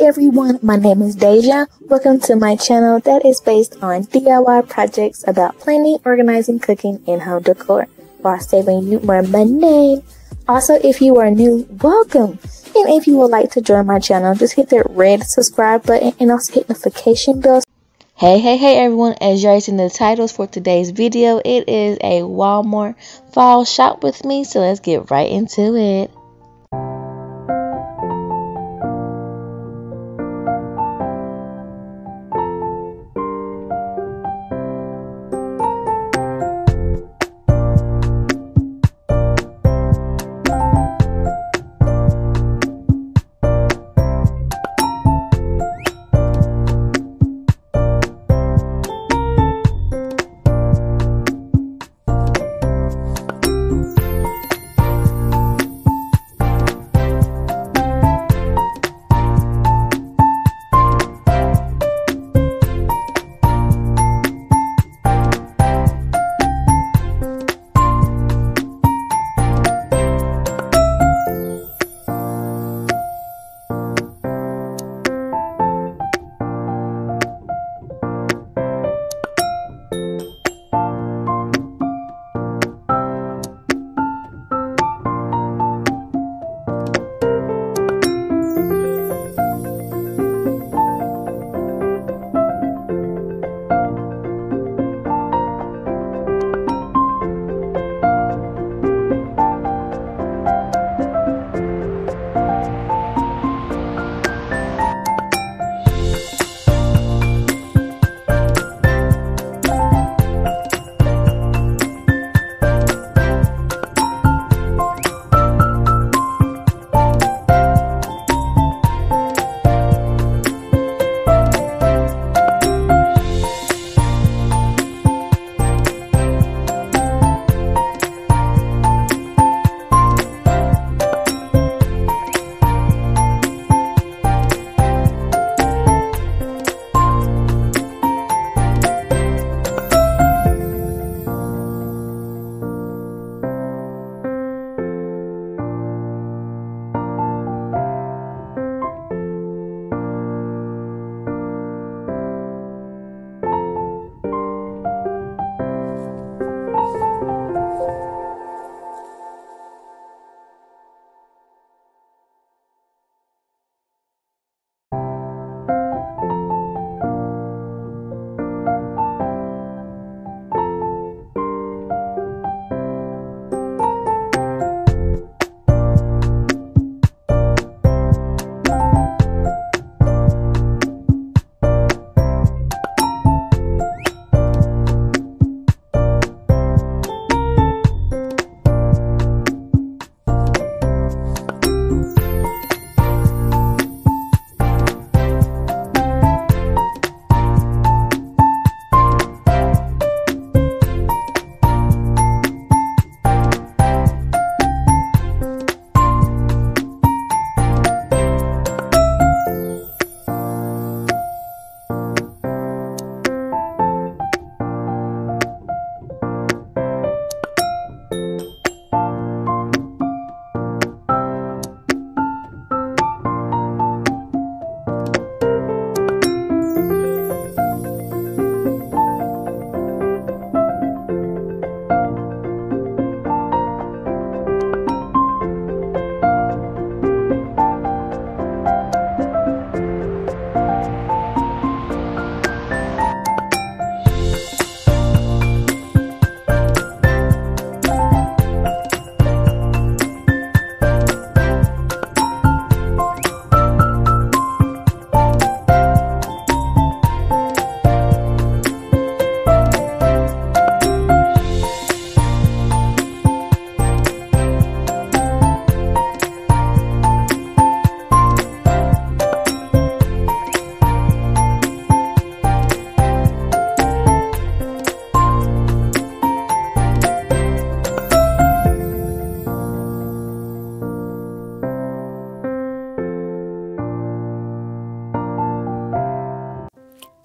everyone, my name is Deja. Welcome to my channel that is based on DIY projects about planning, organizing, cooking, and home decor while saving you more money. Also, if you are new, welcome. And if you would like to join my channel, just hit that red subscribe button and also hit notification bell. Hey everyone, as you already seen the titles for today's video, it is a Walmart fall shop with me, so let's get right into it.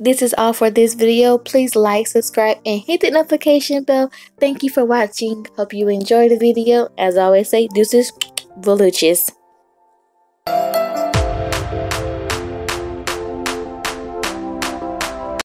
This is all for this video. Please like, subscribe, and hit the notification bell. Thank you for watching. Hope you enjoyed the video. As I always say, deuces, voluches.